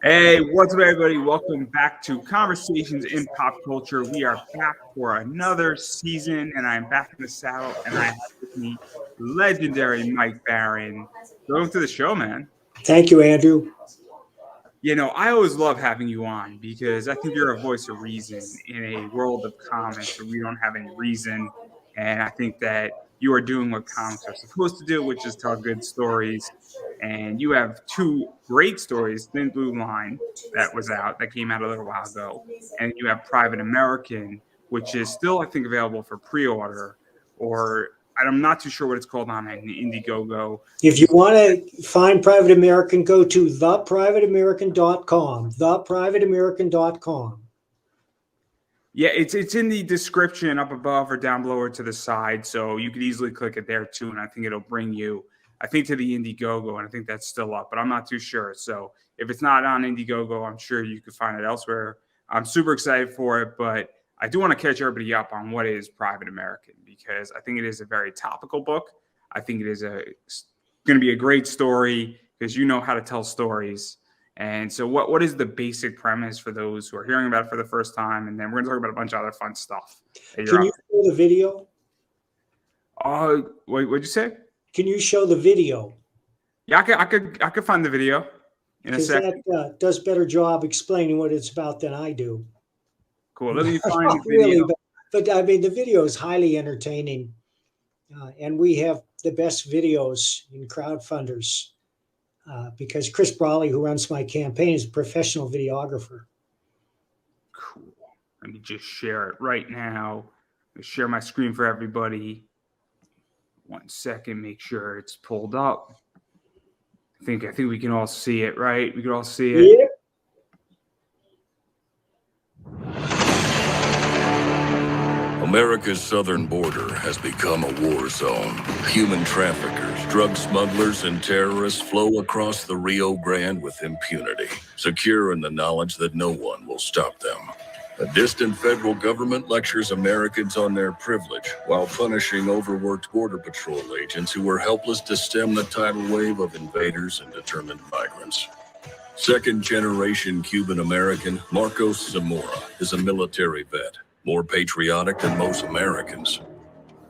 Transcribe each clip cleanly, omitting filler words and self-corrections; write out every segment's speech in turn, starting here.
Hey, what's up, everybody? Welcome back to Conversations in Pop Culture. We are back for another season, and I'm back in the saddle, and I have with me legendary Mike Barron. Welcome to the show, man. Thank you, Andrew. You know, I always love having you on because I think you're a voice of reason in a world of comics where we don't have any reason. And I think that you are doing what comics are supposed to do, which is tell good stories. And you have two great stories, Thin Blue Line, that came out a little while ago. And you have Private American, which is still, I think, available for pre-order, or I'm not too sure what it's called on Indiegogo. If you want to find Private American, go to theprivateamerican.com, theprivateamerican.com. Yeah, it's in the description up above or down below or to the side, so you could easily click it there too, and I think it'll bring you, I think, to the Indiegogo, and I think that's still up, but I'm not too sure. So if it's not on Indiegogo, I'm sure you could find it elsewhere. I'm super excited for it, but I do want to catch everybody up on what is Private American, because I think it is a very topical book. I think it is going to be a great story because you know how to tell stories. And so what is the basic premise for those who are hearing about it for the first time? And then we're going to talk about a bunch of other fun stuff. Can you show the video? What'd you say? Can you show the video? Yeah, I could find the video in a second. That does better job explaining what it's about than I do. Cool. Let me find the video. Really, but I mean, the video is highly entertaining. And we have the best videos in crowdfunders because Chris Brawley, who runs my campaign, is a professional videographer. Cool. Let me just share it right now. Share my screen for everybody. 1 second, make sure it's pulled up. I think we can all see it, right? We can all see it. Yep. America's southern border has become a war zone. Human traffickers, drug smugglers, and terrorists flow across the Rio Grande with impunity, secure in the knowledge that no one will stop them. A distant federal government lectures Americans on their privilege while punishing overworked Border Patrol agents who were helpless to stem the tidal wave of invaders and determined migrants. Second-generation Cuban-American Marcos Zamora is a military vet, more patriotic than most Americans.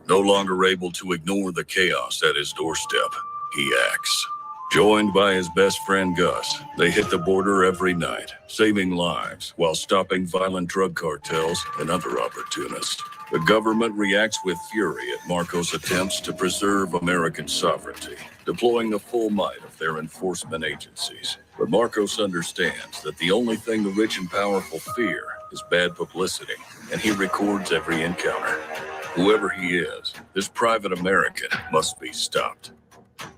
No longer able to ignore the chaos at his doorstep, he acts. Joined by his best friend Gus, they hit the border every night, saving lives while stopping violent drug cartels and other opportunists. The government reacts with fury at Marcos' attempts to preserve American sovereignty, deploying the full might of their enforcement agencies. But Marcos understands that the only thing the rich and powerful fear is bad publicity, and he records every encounter. Whoever he is, this Private American must be stopped.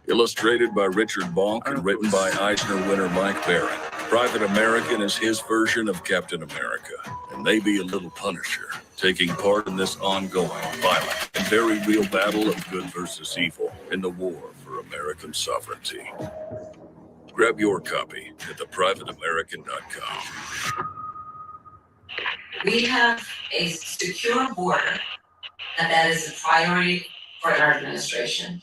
Illustrated by Richard Bonk and written by Eisner winner Mike Barron, Private American is his version of Captain America, and maybe a little Punisher, taking part in this ongoing, violent, and very real battle of good versus evil in the war for American sovereignty. Grab your copy at theprivateamerican.com. We have a secure border, and that is a priority for our administration.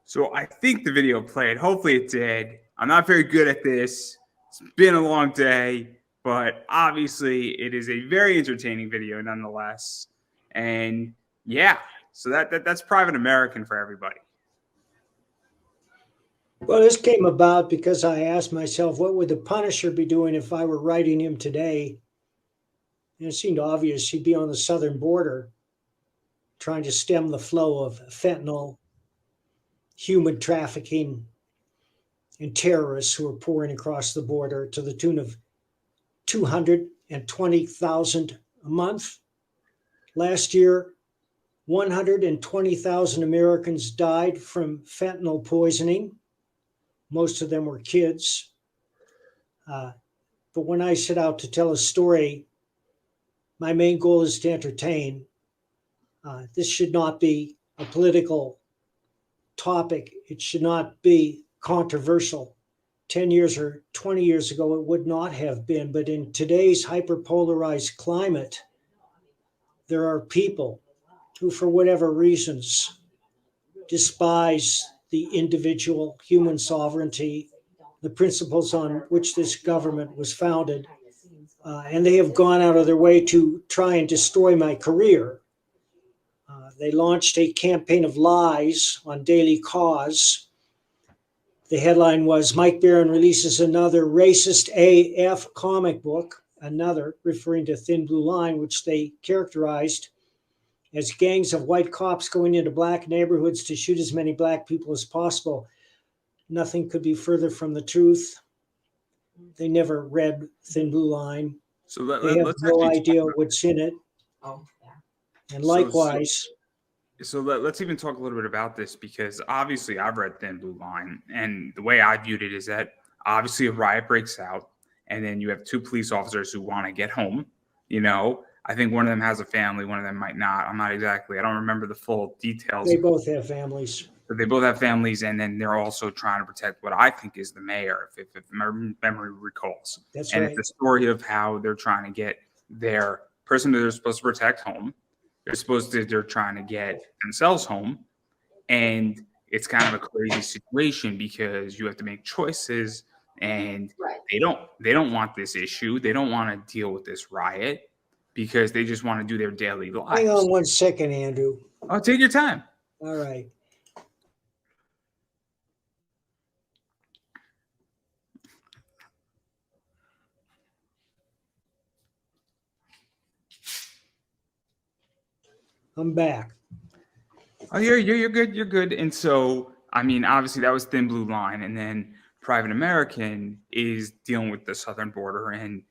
So I think the video played. Hopefully it did. I'm not very good at this. It's been a long day, but obviously it is a very entertaining video nonetheless. And yeah, so that's Private American for everybody. Well, this came about because I asked myself, what would the Punisher be doing if I were writing him today? And it seemed obvious he'd be on the southern border trying to stem the flow of fentanyl, human trafficking, and terrorists who are pouring across the border to the tune of 220,000 a month. Last year, 120,000 Americans died from fentanyl poisoning. Most of them were kids. But when I set out to tell a story, my main goal is to entertain. This should not be a political topic. It should not be controversial. 10 years or 20 years ago, it would not have been. But in today's hyperpolarized climate, there are people who, for whatever reasons, despise the individual, human sovereignty, the principles on which this government was founded. And they have gone out of their way to try and destroy my career. They launched a campaign of lies on Daily Cause. The headline was, Mike Barron releases another racist AF comic book, another referring to Thin Blue Line, which they characterized as gangs of white cops going into black neighborhoods to shoot as many black people as possible. Nothing could be further from the truth. They never read Thin Blue Line. So They have let's no actually idea talk what's in it. Oh, yeah. And likewise, let's even talk a little bit about this, because obviously I've read Thin Blue Line, and the way I viewed it is that obviously a riot breaks out, and then you have two police officers who want to get home. You know, I think one of them has a family, one of them might not. I don't remember the full details. they both have families. But they both have families, and then they're also trying to protect what I think is the mayor, if my memory recalls. That's and right. It's a story of how they're trying to get their person that they're supposed to protect home. They're trying to get themselves home. And it's kind of a crazy situation because you have to make choices, and they don't want this issue. They don't want to deal with this riot because they just want to do their daily lives. Hang on 1 second, Andrew. Oh, take your time. All right. I'm back. Oh, you're good. You're good. And so, I mean, obviously that was Thin Blue Line, and then Private American is dealing with the southern border, and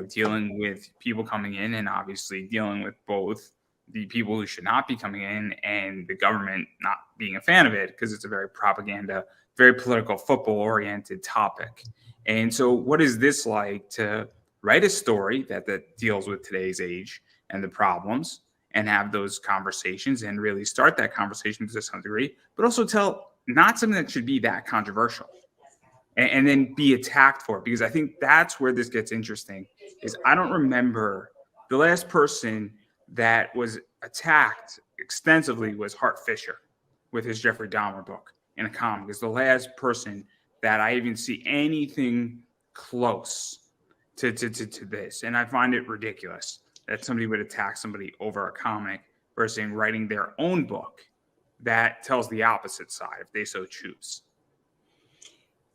dealing with people coming in, and obviously dealing with both the people who should not be coming in and the government not being a fan of it, because it's a very propaganda, very political, football-oriented topic. And so, what is this like to write a story that deals with today's age and the problems, and have those conversations and really start that conversation to some degree, but also tell not something that should be that controversial and then be attacked for it? Because I think that's where this gets interesting, is I don't remember the last person that was attacked extensively was Hart Fisher with his Jeffrey Dahmer book in a comic. Is the last person that I even see anything close to this. And I find it ridiculous that somebody would attack somebody over a comic versus writing their own book that tells the opposite side if they so choose.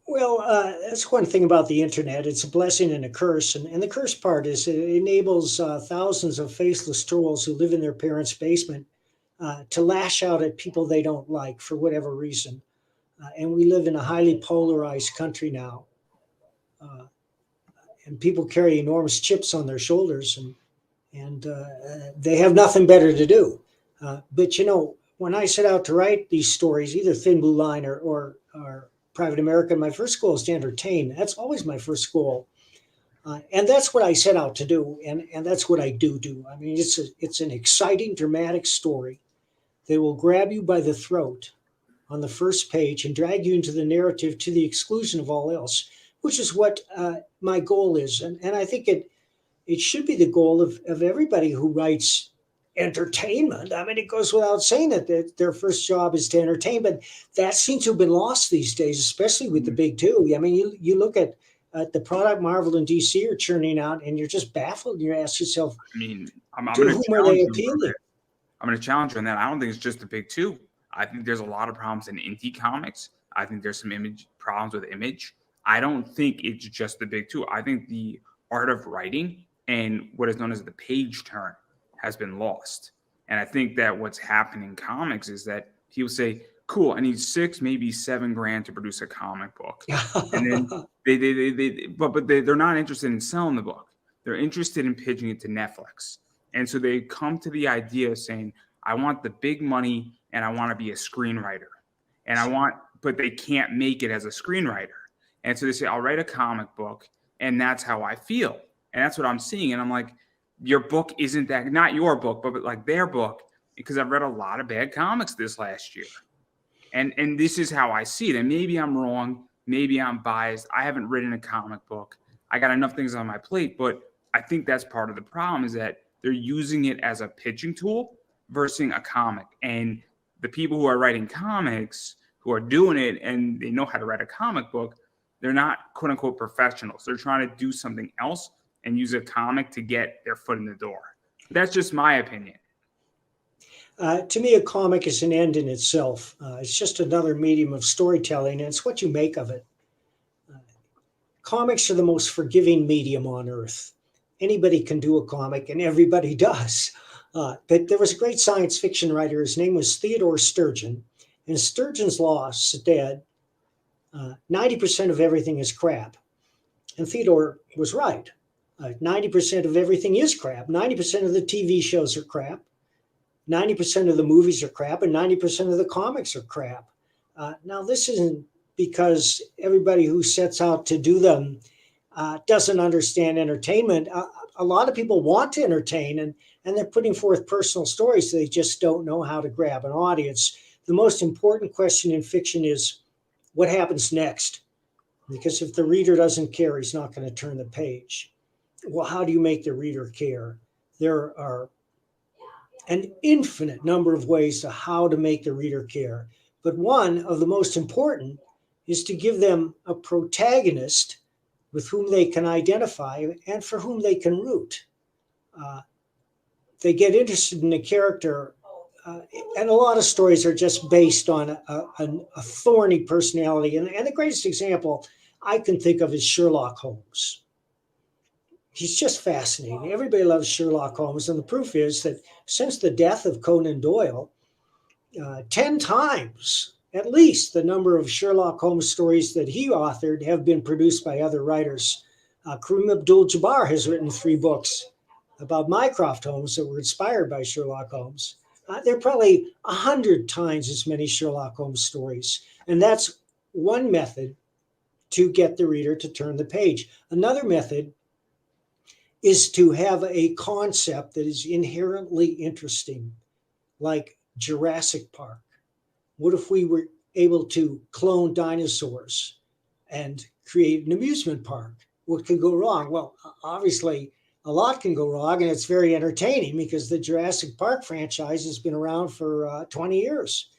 Well, that's one thing about the internet. It's a blessing and a curse. And the curse part is it enables thousands of faceless trolls who live in their parents' basement to lash out at people they don't like for whatever reason. And we live in a highly polarized country now. And people carry enormous chips on their shoulders, and they have nothing better to do. But when I set out to write these stories, either Thin Blue Line or Private American, my first goal is to entertain. That's always my first goal. And that's what I set out to do. And that's what I do. I mean, it's an exciting, dramatic story that will grab you by the throat on the first page and drag you into the narrative to the exclusion of all else, which is what my goal is. And I think it should be the goal of everybody who writes entertainment. I mean, it goes without saying that their first job is to entertain, but that seems to have been lost these days, especially with the big two. I mean, you look at the product Marvel and DC are churning out, and you're just baffled. You ask yourself, I mean, to whom are they appealing? I'm going to challenge you on that. I don't think it's just the big two. I think there's a lot of problems in indie comics. I think there's some problems with image. I don't think it's just the big two. I think the art of writing and what is known as the page turn has been lost. And I think that what's happening in comics is that people say, cool, I need $6, maybe $7,000 to produce a comic book. And then they're not interested in selling the book. They're interested in pitching it to Netflix. And so they come to the idea of saying, I want the big money and I want to be a screenwriter. But they can't make it as a screenwriter. And so they say, I'll write a comic book and that's how I feel. And that's what I'm seeing. And I'm like, your book isn't that, not your book, but like their book, because I've read a lot of bad comics this last year. And this is how I see it. And maybe I'm wrong. Maybe I'm biased. I haven't written a comic book. I got enough things on my plate. But I think that's part of the problem, is that they're using it as a pitching tool versus a comic. And the people who are writing comics, who are doing it and they know how to write a comic book, they're not quote unquote professionals. They're trying to do something else and use a comic to get their foot in the door. That's just my opinion. To me, a comic is an end in itself. It's just another medium of storytelling, and it's what you make of it. Comics are the most forgiving medium on earth. Anybody can do a comic, and everybody does. But there was a great science fiction writer. His name was Theodore Sturgeon. And Sturgeon's law said 90% of everything is crap. And Theodore was right. 90% of everything is crap. 90% of the TV shows are crap. 90% of the movies are crap, and 90% of the comics are crap. Now, this isn't because everybody who sets out to do them doesn't understand entertainment. A lot of people want to entertain, and they're putting forth personal stories. They just don't know how to grab an audience. The most important question in fiction is, what happens next? Because if the reader doesn't care, he's not going to turn the page. Well, how do you make the reader care? There are an infinite number of ways to how to make the reader care. But one of the most important is to give them a protagonist with whom they can identify and for whom they can root. They get interested in a character, and a lot of stories are just based on a thorny personality. And the greatest example I can think of is Sherlock Holmes. He's just fascinating. Everybody loves Sherlock Holmes. And the proof is that since the death of Conan Doyle, 10 times at least the number of Sherlock Holmes stories that he authored have been produced by other writers. Kareem Abdul-Jabbar has written 3 books about Mycroft Holmes that were inspired by Sherlock Holmes. There are probably 100 times as many Sherlock Holmes stories. And that's one method to get the reader to turn the page. Another method is to have a concept that is inherently interesting, like Jurassic Park. What if we were able to clone dinosaurs and create an amusement park? What could go wrong? Well, obviously, a lot can go wrong, and it's very entertaining because the Jurassic Park franchise has been around for 20 years.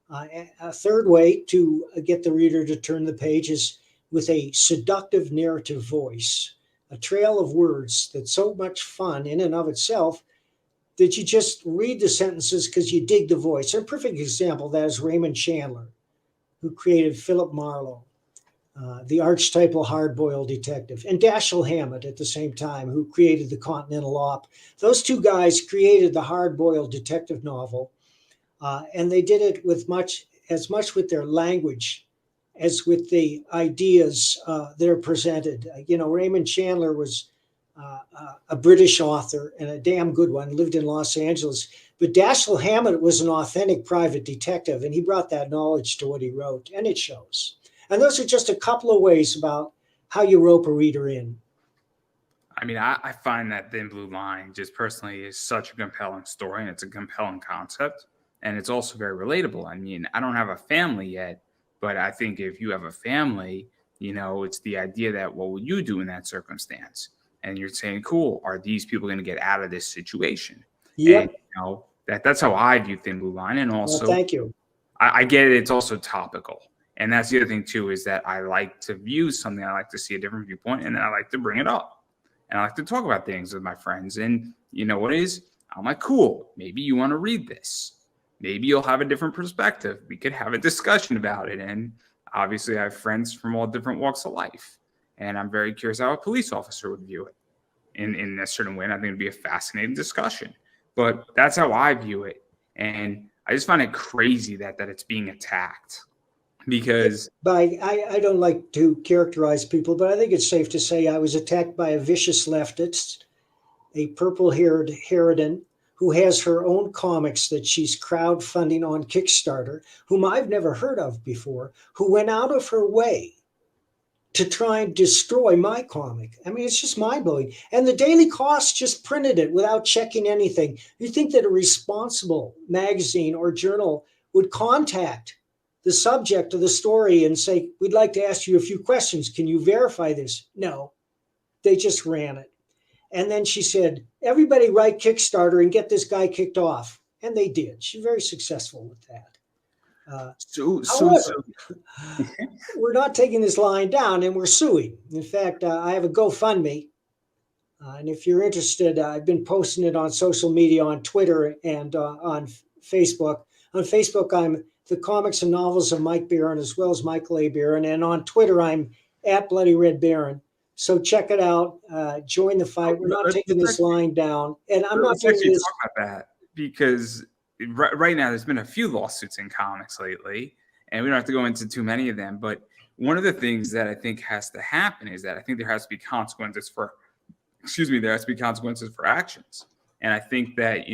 A third way to get the reader to turn the page is with a seductive narrative voice, a trail of words that's so much fun in and of itself that you just read the sentences because you dig the voice. A perfect example of that is Raymond Chandler, who created Philip Marlowe, the archetypal hard-boiled detective, and Dashiell Hammett at the same time, who created the Continental Op. Those 2 guys created the hard-boiled detective novel, and they did it with as much with their language as with the ideas that are presented. Raymond Chandler was a British author and a damn good one, lived in Los Angeles. But Dashiell Hammett was an authentic private detective, and he brought that knowledge to what he wrote, and it shows. And those are just a couple of ways about how you rope a reader in. I mean, I find that Thin Blue Line just personally is such a compelling story, and it's a compelling concept, and it's also very relatable. I mean, I don't have a family yet, but I think if you have a family, it's the idea that what would you do in that circumstance? And you're saying, cool, are these people going to get out of this situation? Yep. And, that's how I view Thin Blue Line. And also, well, thank you. I get it. It's also topical. And that's the other thing, too, is that I like to view something. I like to see a different viewpoint, and then I like to bring it up. And I like to talk about things with my friends. And you know what it is? I'm like, cool, maybe you want to read this. Maybe you'll have a different perspective. We could have a discussion about it. And obviously, I have friends from all different walks of life. And I'm very curious how a police officer would view it in a certain way. And I think it'd be a fascinating discussion. But that's how I view it. And I just find it crazy that it's being attacked. Because I don't like to characterize people, but I think it's safe to say I was attacked by a vicious leftist, a purple-haired harridan who has her own comics that she's crowdfunding on Kickstarter, whom I've never heard of before, who went out of her way to try and destroy my comic. I mean, it's just mind-blowing. And the Daily Cost just printed it without checking anything. You think that a responsible magazine or journal would contact the subject of the story and say, we'd like to ask you a few questions. Can you verify this? No, they just ran it. And then she said, everybody write Kickstarter and get this guy kicked off. And they did. She's very successful with that. However, we're not taking this line down, and we're suing. In fact, I have a GoFundMe. And if you're interested, I've been posting it on social media, on Twitter and on Facebook. On Facebook, I'm the Comics and Novels of Mike Barron, as well as Michael A. Barron. And on Twitter, I'm at Bloody Red Baron. So check it out. Join the fight. We're not taking this line down. And I'm not doing this. Talk about that because right now there's been a few lawsuits in comics lately, and we don't have to go into too many of them. But one of the things that I think has to happen is that I think there has to be consequences for actions. And I think that,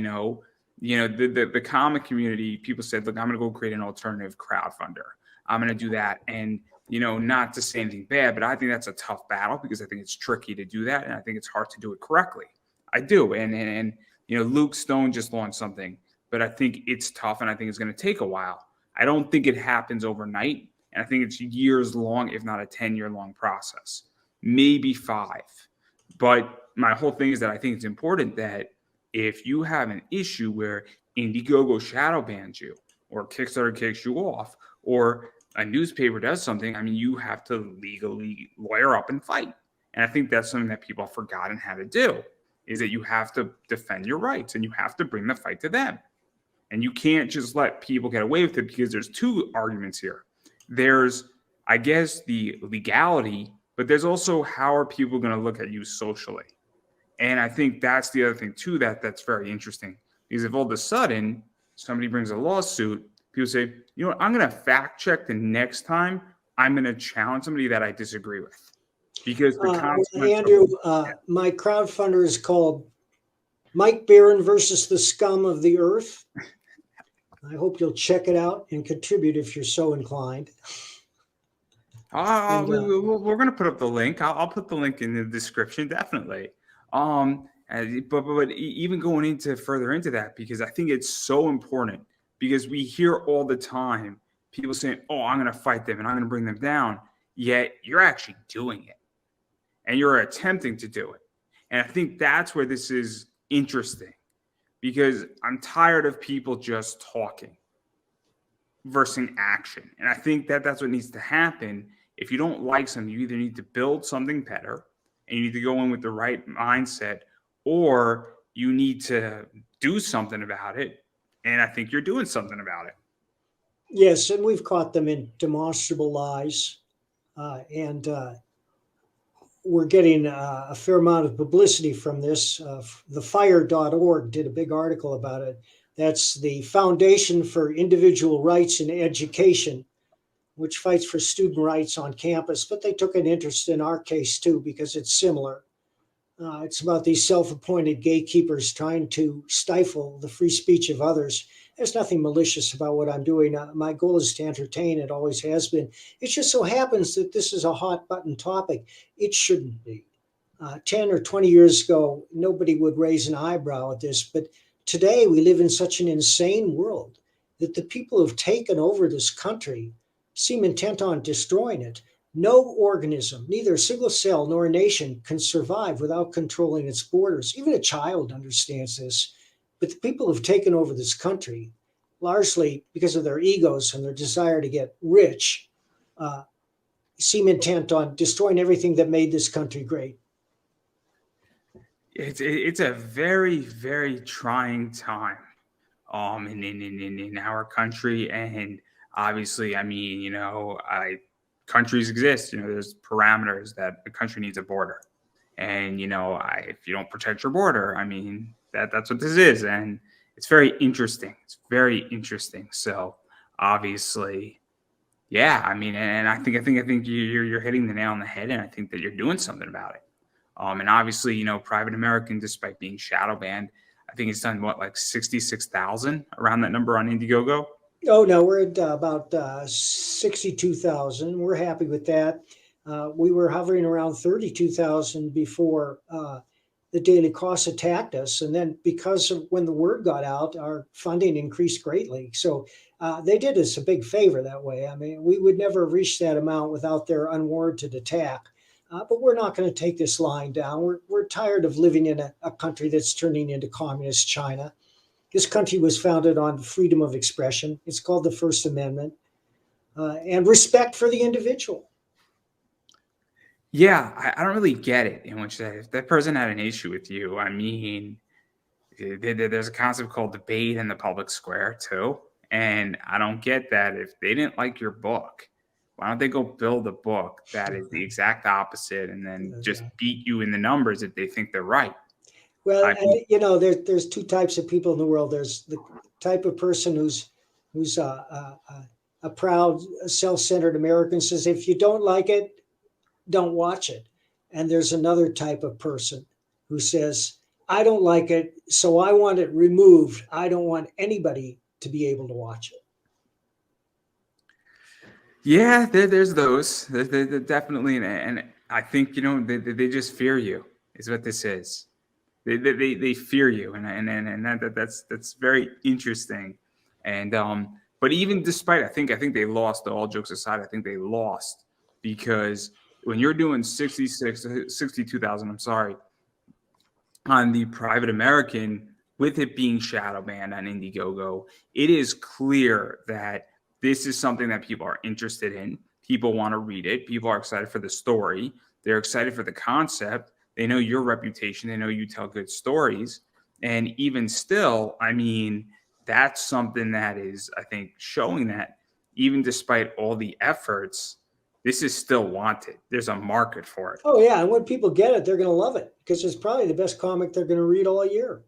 the comic community, people said, look, I'm going to go create an alternative crowdfunder. I'm going to do that. And, not to say anything bad, but I think that's a tough battle because I think it's tricky to do that. And I think it's hard to do it correctly. I do. And Luke Stone just launched something, but I think it's tough and I think it's going to take a while. I don't think it happens overnight. And I think it's years long, if not a 10-year long process, maybe 5. But my whole thing is that I think it's important that if you have an issue where Indiegogo shadow bans you or Kickstarter kicks you off or a newspaper does something, you have to legally lawyer up and fight. And I think that's something that people have forgotten how to do, is that you have to defend your rights and you have to bring the fight to them. And you can't just let people get away with it because there's 2 arguments here. There's, I guess, the legality, but there's also how are people going to look at you socially. And I think that's the other thing too, that's very interesting, because if all of a sudden somebody brings a lawsuit, people say, I'm going to fact check the next time I'm going to challenge somebody that I disagree with. Because Andrew, my crowdfunder is called Mike Barron versus the Scum of the Earth. I hope you'll check it out and contribute if you're so inclined. We're going to put up the link. I'll put the link in the description, definitely. But even going into further into that, because I think it's so important, because we hear all the time people saying, I'm going to fight them and I'm going to bring them down. Yet you're actually doing it and you're attempting to do it. And I think that's where this is interesting, because I'm tired of people just talking versus action. And I think that's what needs to happen. If you don't like something, you either need to build something better and you need to go in with the right mindset, or you need to do something about it. And I think you're doing something about it. Yes, and we've caught them in demonstrable lies. And we're getting a fair amount of publicity from this. Thefire.org did a big article about it. That's the Foundation for Individual Rights in Education, which fights for student rights on campus. But they took an interest in our case, too, because it's similar. It's about these self-appointed gatekeepers trying to stifle the free speech of others. There's nothing malicious about what I'm doing. My goal is to entertain. It always has been. It just so happens that this is a hot button topic. It shouldn't be. 10 or 20 years ago, nobody would raise an eyebrow at this. But today we live in such an insane world that the people who've taken over this country seem intent on destroying it. No organism, neither a single cell nor a nation, can survive without controlling its borders. Even a child understands this. But the people who've taken over this country, largely because of their egos and their desire to get rich, seem intent on destroying everything that made this country great. It's a very, very trying time in our country. And obviously, countries exist. There's parameters that a country needs a border. And, if you don't protect your border, that's what this is. And it's very interesting. It's very interesting. So obviously, yeah, and I think you're hitting the nail on the head, and I think that you're doing something about it. And obviously, Private American, despite being shadow banned, I think it's done like 66,000, around that number on Indiegogo. Oh, no, we're at about 62,000. We're happy with that. We were hovering around 32,000 before the Daily Cross attacked us. And then because of when the word got out, our funding increased greatly. So they did us a big favor that way. We would never have reached that amount without their unwarranted attack. But we're not going to take this lying down. We're tired of living in a country that's turning into communist China. This country was founded on freedom of expression. It's called the First Amendment, and respect for the individual. Yeah, I don't really get it. In which if that person had an issue with you, I mean, there's a concept called debate in the public square too, and I don't get that. If they didn't like your book, why don't they go build a book that is the exact opposite, and then just beat you in the numbers if they think they're right? Well, I mean, you know, there's two types of people in the world. There's the type of person who's a proud, self-centered American, says if you don't like it, don't watch it. And there's another type of person who says, I don't like it, so I want it removed. I don't want anybody to be able to watch it. yeah, there's those. They're definitely, and I think they just fear you. Is what this is. They fear you, and that's very interesting. And but even despite, I think they lost. All jokes aside, I think they lost because when you're doing 62,000, I'm sorry, on the private American, with it being shadow banned on Indiegogo, it is clear that this is something that people are interested in. People want to read it. People are excited for the story. They're excited for the concept. They know your reputation. They know you tell good stories. And even still, I mean, that's something that is, I think, showing that even despite all the efforts, this is still wanted. There's a market for it. Oh, yeah. And when people get it, they're going to love it because it's probably the best comic they're going to read all year.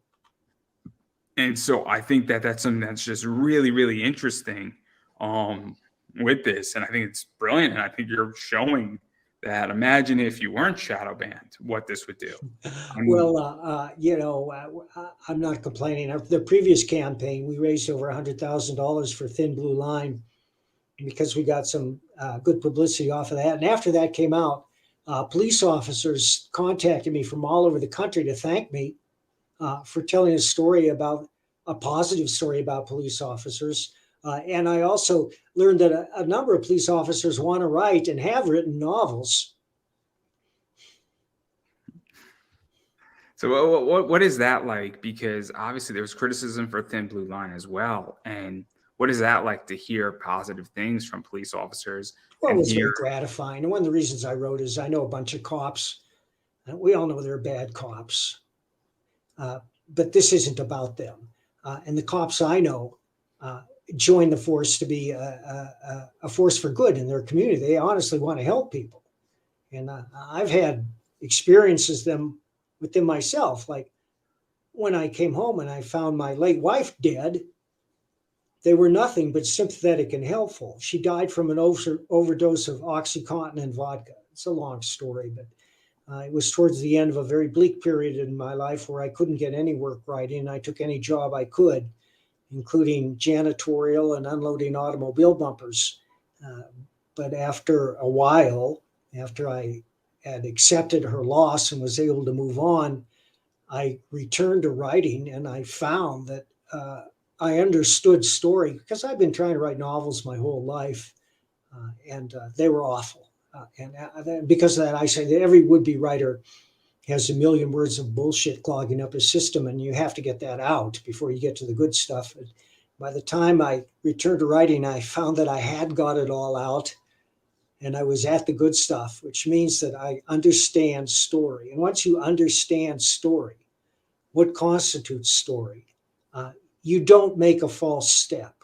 And so I think that that's something that's just really, really interesting with this. And I think it's brilliant. And I think you're showing that. Imagine if you weren't shadow banned, what this would do. I mean, Well, you know, I'm not complaining. The previous campaign, we raised over $100,000 for Thin Blue Line because we got some good publicity off of that. And after that came out, police officers contacted me from all over the country to thank me for telling a positive story about police officers. And I also learned that a number of police officers want to write and have written novels. So what is that like? Because obviously there was criticism for Thin Blue Line as well. And what is that like to hear positive things from police officers? Well, it And was hear, very gratifying. And one of the reasons I wrote is I know a bunch of cops. We all know they're bad cops. But this isn't about them. And the cops I know join the force to be a force for good in their community. They honestly want to help people. And I've had experiences with them myself. Like when I came home and I found my late wife dead, they were nothing but sympathetic and helpful. She died from an overdose of OxyContin and vodka. It's a long story, but it was towards the end of a very bleak period in my life where I couldn't get any work writing. I took any job I could, including janitorial and unloading automobile bumpers. But after a while, after I had accepted her loss and was able to move on, I returned to writing, and I found that I understood story because I've been trying to write novels my whole life, and they were awful. And because of that, I say that every would-be writer has a million words of bullshit clogging up his system, and you have to get that out before you get to the good stuff. And by the time I returned to writing, I found that I had got it all out, and I was at the good stuff, which means that I understand story. And once you understand story, what constitutes story, you don't make a false step.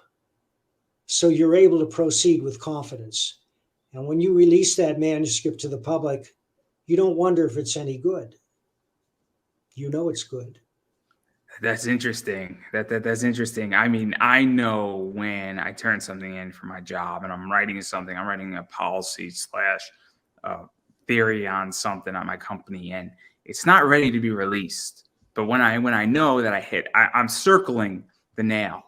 So you're able to proceed with confidence. And when you release that manuscript to the public, you don't wonder if it's any good. You know it's good. that's interesting. That's interesting. I mean, I know when I turn something in for my job and I'm writing a policy / theory on something on my company, and it's not ready to be released. But when I know that I'm circling the nail,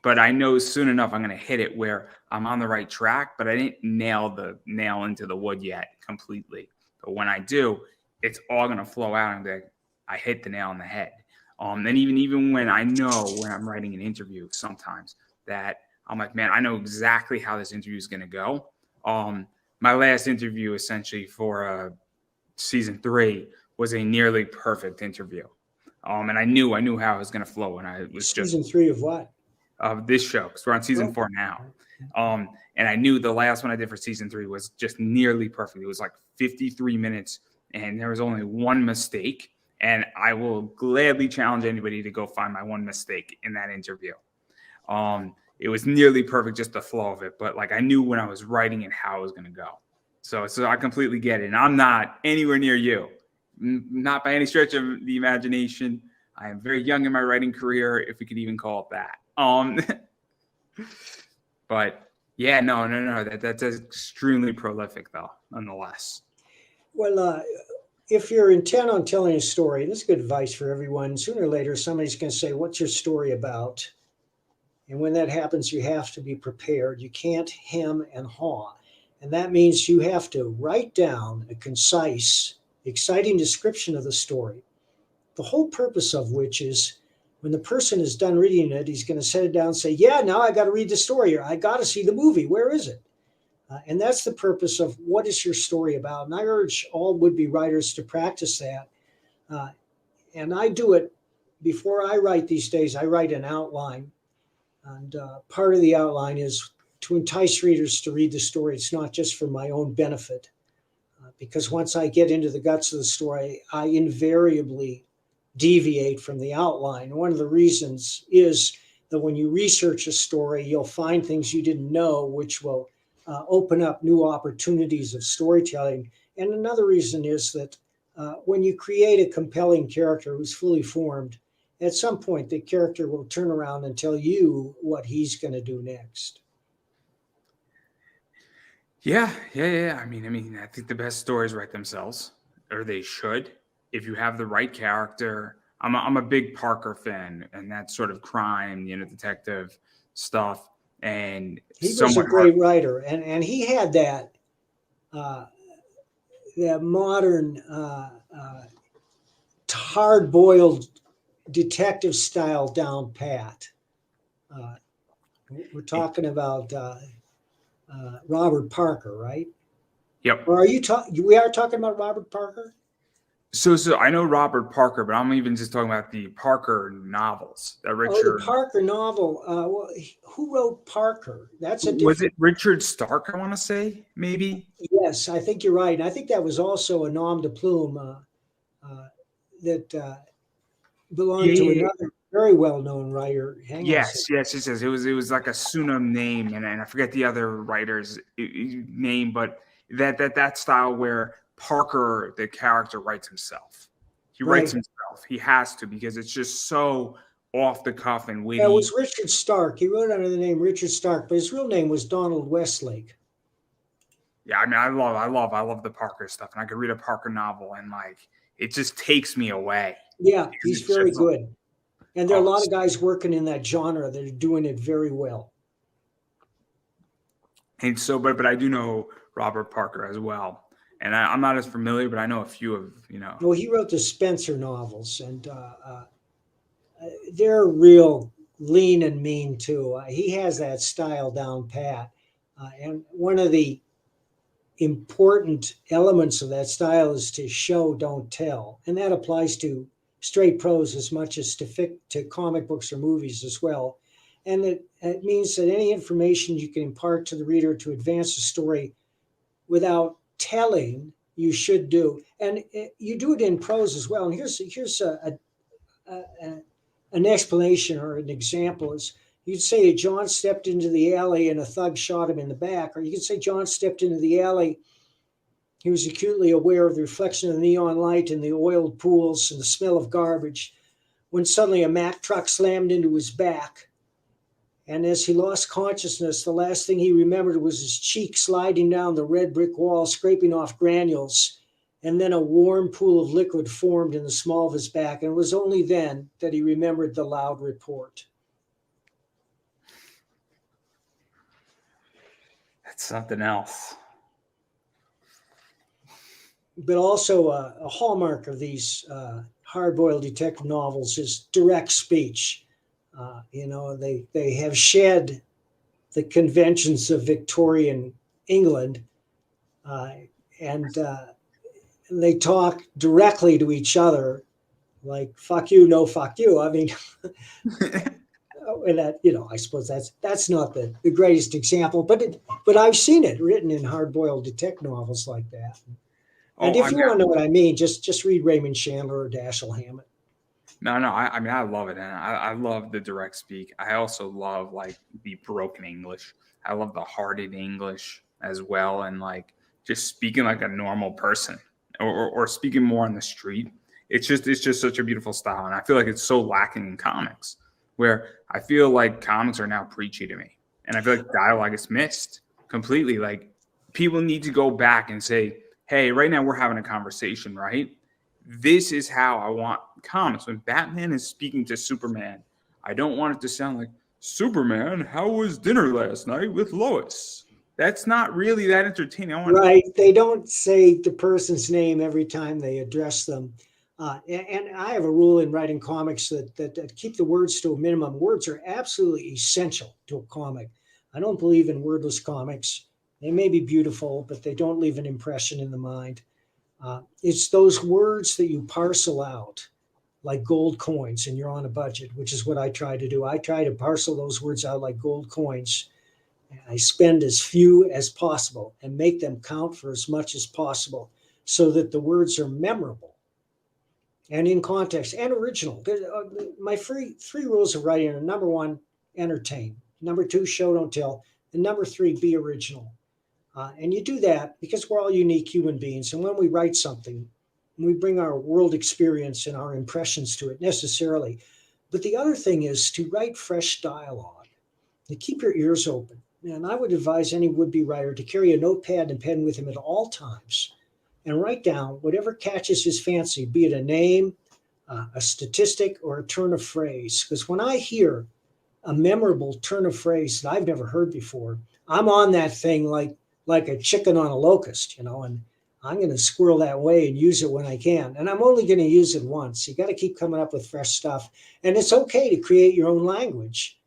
but I know soon enough I'm going to hit it where I'm on the right track, but I didn't nail the nail into the wood yet completely. But when I do, it's all going to flow out and be like, I hit the nail on the head. And even when I know when I'm writing an interview, sometimes that I'm like, man, I know exactly how this interview is going to go. My last interview essentially for season 3 was a nearly perfect interview. And I knew how it was going to flow, and I was just Season 3 of what? of this show, because we're on season Oh. 4 now. And I knew the last one I did for season 3 was just nearly perfect. It was like 53 minutes, and there was only one mistake. And I will gladly challenge anybody to go find my one mistake in that interview. It was nearly perfect, just the flow of it. But like I knew when I was writing it how it was going to go. So I completely get it. And I'm not anywhere near you, not by any stretch of the imagination. I am very young in my writing career, if we could even call it that. But yeah, no. That's extremely prolific, though, nonetheless. Well, if you're intent on telling a story, this is good advice for everyone. Sooner or later, somebody's going to say, "What's your story about?" And when that happens, you have to be prepared. You can't hem and haw. And that means you have to write down a concise, exciting description of the story, the whole purpose of which is when the person is done reading it, he's going to set it down and say, "Yeah, now I got to read the story, or I got to see the movie. Where is it?" And that's the purpose of what is your story about. And I urge all would-be writers to practice that. And I do it before I write these days. I write an outline. And part of the outline is to entice readers to read the story. It's not just for my own benefit. Because once I get into the guts of the story, I invariably deviate from the outline. One of the reasons is that when you research a story, you'll find things you didn't know, which will open up new opportunities of storytelling. And another reason is that when you create a compelling character who's fully formed, at some point the character will turn around and tell you what he's going to do next. Yeah. I mean, I think the best stories write themselves, or they should. If you have the right character, I'm a big Parker fan, and that sort of crime, detective stuff. And he was a great writer, and he had that modern, hard-boiled detective style down pat. We're talking about Robert Parker, right? Yep. Or we are talking about Robert Parker? So I know Robert Parker, but I'm even just talking about the Parker novels. That Richard. Oh, the Parker novel. Well, who wrote Parker? That's a different. Was it Richard Stark? I want to say maybe. Yes, I think you're right. And I think that was also a nom de plume that belonged to another very well-known writer. Yes. It was like a pseudonym name, and I forget the other writer's name, but that style where Parker, the character, writes himself. He writes himself. He has to, because it's just so off the cuff and witty. Yeah, it was Richard Stark. He wrote under the name Richard Stark, but his real name was Donald Westlake. Yeah, I mean, I love the Parker stuff, and I could read a Parker novel, and like it just takes me away. Yeah, he's very good. And there are a lot of guys working in that genre that are doing it very well. And so, but I do know Robert Parker as well. And I'm not as familiar, but I know a few of, Well, he wrote the Spencer novels, and they're real lean and mean too. He has that style down pat. And one of the important elements of that style is to show, don't tell. And that applies to straight prose as much as to comic books or movies as well. And it means that any information you can impart to the reader to advance the story without telling, you should do. And you do it in prose as well. And here's an explanation or an example. Is you'd say John stepped into the alley and a thug shot him in the back. Or you could say John stepped into the alley. He was acutely aware of the reflection of the neon light in the oiled pools and the smell of garbage when suddenly a Mack truck slammed into his back. And as he lost consciousness, the last thing he remembered was his cheek sliding down the red brick wall, scraping off granules. And then a warm pool of liquid formed in the small of his back. And it was only then that he remembered the loud report. That's something else. But also a hallmark of these hard-boiled detective novels is direct speech. They have shed the conventions of Victorian England, and they talk directly to each other like fuck you, no fuck you. I mean, and that, I suppose that's not the greatest example, but I've seen it written in hard-boiled detective novels like that. And Oh, if you want to know what I mean, just read Raymond Chandler or Dashiell Hammett. no. I mean, I love it, and I love the direct speak. I also love like the broken English. I love the hearted English as well, and like just speaking like a normal person, or speaking more on the street. It's just such a beautiful style, and I feel like it's so lacking in comics, where I feel like comics are now preachy to me, and I feel like dialogue is missed completely. Like people need to go back and say, "Hey, right now we're having a conversation, right? This is how I want comics. When Batman is speaking to Superman, I don't want it to sound like, Superman, how was dinner last night with Lois? That's not really that entertaining. I want Right. They don't say the person's name every time they address them. And I have a rule in writing comics that keep the words to a minimum. Words are absolutely essential to a comic. I don't believe in wordless comics. They may be beautiful, but they don't leave an impression in the mind. It's those words that you parcel out like gold coins and you're on a budget, which is what I try to do. I try to parcel those words out like gold coins. I spend as few as possible and make them count for as much as possible so that the words are memorable and in context and original. My three rules of writing are: number one, entertain; number two, show, don't tell; and number three, be original. And you do that because we're all unique human beings. And when we write something, we bring our world experience and our impressions to it necessarily. But the other thing is to write fresh dialogue, to keep your ears open. And I would advise any would-be writer to carry a notepad and pen with him at all times and write down whatever catches his fancy, be it a name, a statistic, or a turn of phrase. Because when I hear a memorable turn of phrase that I've never heard before, I'm on that thing like a chicken on a locust, and I'm going to squirrel that way and use it when I can. And I'm only going to use it once. You got to keep coming up with fresh stuff. And it's okay to create your own language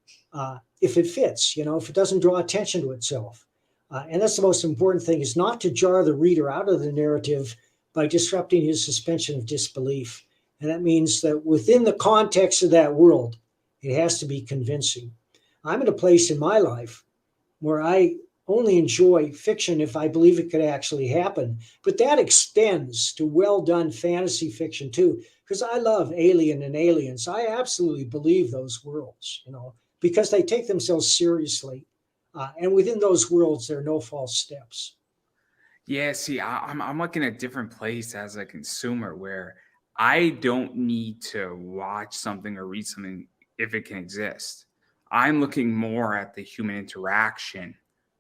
if it fits, if it doesn't draw attention to itself. And that's the most important thing, is not to jar the reader out of the narrative by disrupting his suspension of disbelief. And that means that within the context of that world, it has to be convincing. I'm at a place in my life where I only enjoy fiction if I believe it could actually happen. But that extends to well-done fantasy fiction too, because I love Alien and Aliens. I absolutely believe those worlds, because they take themselves seriously. And within those worlds, there are no false steps. Yeah, see, I'm like in a different place as a consumer, where I don't need to watch something or read something if it can exist. I'm looking more at the human interaction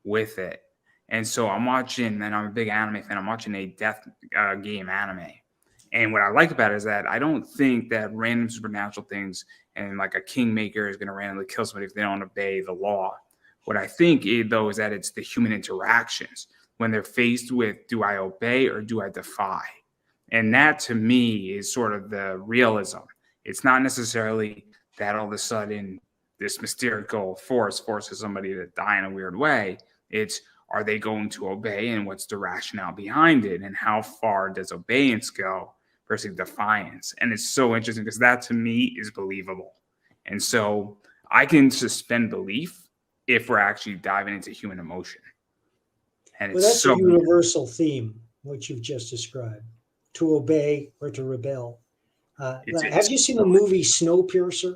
with it. And so I'm watching, and I'm a big anime fan, I'm watching a death game anime. And what I like about it is that I don't think that random supernatural things and like a kingmaker is going to randomly kill somebody if they don't obey the law. What I think, though, is that it's the human interactions when they're faced with, do I obey or do I defy? And that to me is sort of the realism. It's not necessarily that all of a sudden this mystical force forces somebody to die in a weird way. It's, are they going to obey, and what's the rationale behind it, and how far does obedience go versus defiance? And it's so interesting because that to me is believable. And so I can suspend belief if we're actually diving into human emotion. And Well, that's a universal theme, what you've just described: to obey or to rebel. Have you seen the movie Snowpiercer?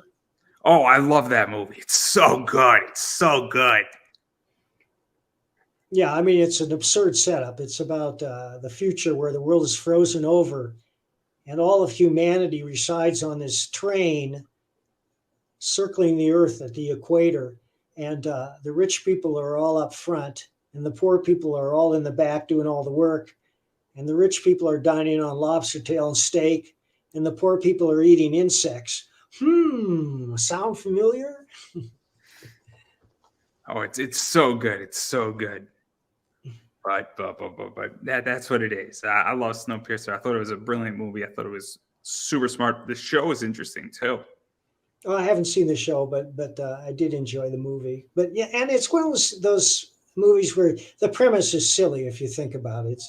Oh, I love that movie. It's so good. It's so good. Yeah, I mean, it's an absurd setup. It's about the future where the world is frozen over and all of humanity resides on this train circling the earth at the equator. And the rich people are all up front and the poor people are all in the back doing all the work. And the rich people are dining on lobster tail and steak, and the poor people are eating insects. Sound familiar? Oh, it's so good. It's so good. But that's what it is. I love Snowpiercer. I thought it was a brilliant movie. I thought it was super smart. The show is interesting too. Oh, I haven't seen the show, but I did enjoy the movie. But yeah, and it's one of those movies where the premise is silly if you think about it.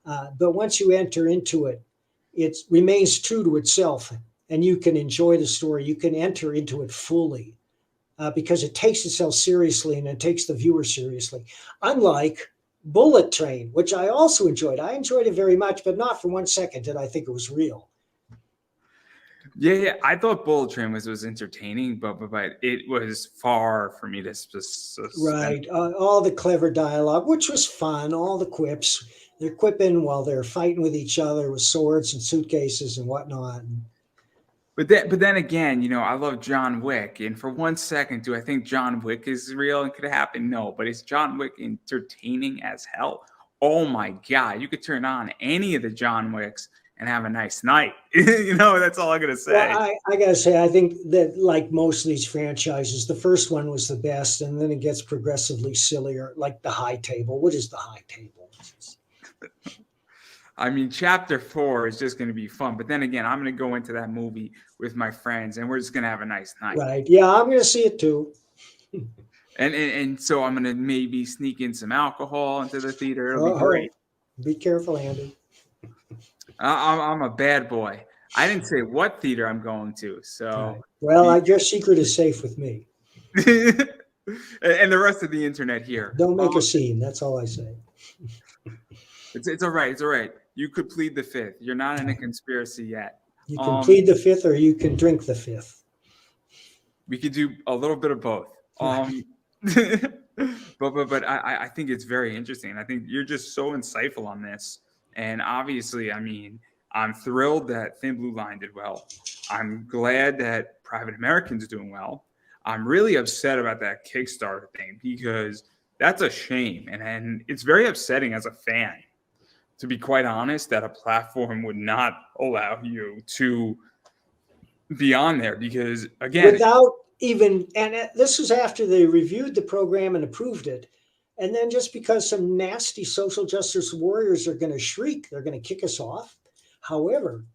But once you enter into it, it remains true to itself, and you can enjoy the story. You can enter into it fully because it takes itself seriously and it takes the viewer seriously. Unlike Bullet Train, which I also enjoyed. I enjoyed it very much, but not for 1 second did I think it was real. Yeah. I thought Bullet Train was entertaining, but it was far for me to Right. All the clever dialogue, which was fun, all the quips. They're quipping while they're fighting with each other with swords and suitcases and whatnot. But then again, I love John Wick, and for 1 second, do I think John Wick is real and could happen? No, but is John Wick entertaining as hell? Oh my God, you could turn on any of the John Wicks and have a nice night. That's all I'm gonna say. Well, I gotta say, I think that like most of these franchises, the first one was the best, and then it gets progressively sillier, like the High Table. What is the High Table? I mean, chapter 4 is just going to be fun. But then again, I'm going to go into that movie with my friends and we're just going to have a nice night. Right. Yeah, I'm going to see it too. And so I'm going to maybe sneak in some alcohol into the theater. It'll be great. Be careful, Andy. I'm a bad boy. I didn't say what theater I'm going to. So, right. Well, your secret is safe with me. And the rest of the internet here. Don't make a scene. That's all I say. It's all right. It's all right. You could plead the fifth. You're not in a conspiracy yet. You can plead the fifth, or you can drink the fifth. We could do a little bit of both. But I think it's very interesting. I think you're just so insightful on this. And obviously, I mean, I'm thrilled that Thin Blue Line did well. I'm glad that Private American's doing well. I'm really upset about that Kickstarter thing because that's a shame. And it's very upsetting as a fan, to be quite honest, that a platform would not allow you to be on there because, again, without even, and this was after they reviewed the program and approved it. And then just because some nasty social justice warriors are going to shriek, they're going to kick us off. However,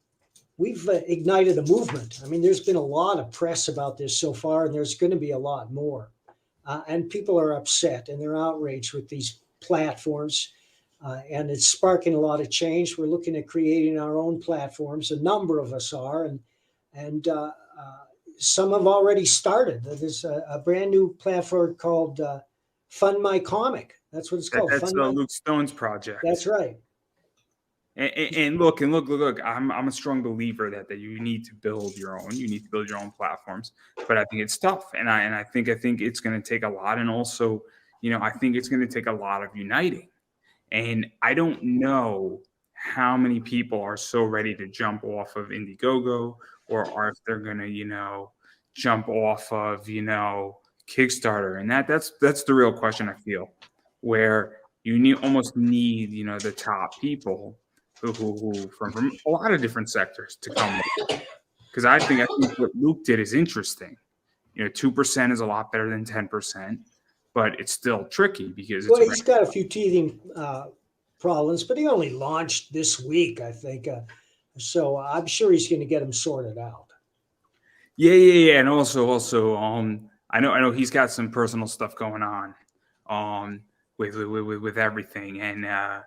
we've ignited a movement. I mean, there's been a lot of press about this so far, and there's going to be a lot more. And people are upset and they're outraged with these platforms. And it's sparking a lot of change. We're looking at creating our own platforms. A number of us are, and some have already started. There's a brand new platform called Fund My Comic. That's what it's called. That's Luke Stone's project. That's right. And look. I'm a strong believer that you need to build your own. You need to build your own platforms. But I think it's tough, and I think it's going to take a lot. And also, I think it's going to take a lot of uniting. And I don't know how many people are so ready to jump off of Indiegogo, or if they're going to, jump off of, Kickstarter. And that's the real question, I feel, where you almost need, the top people who from a lot of different sectors to come with. Because I think what Luke did is interesting. 2% is a lot better than 10%. But it's still tricky because he's got a few teething problems, but he only launched this week, I think. So I'm sure he's going to get them sorted out. Yeah. And also, I know he's got some personal stuff going on, with everything, and I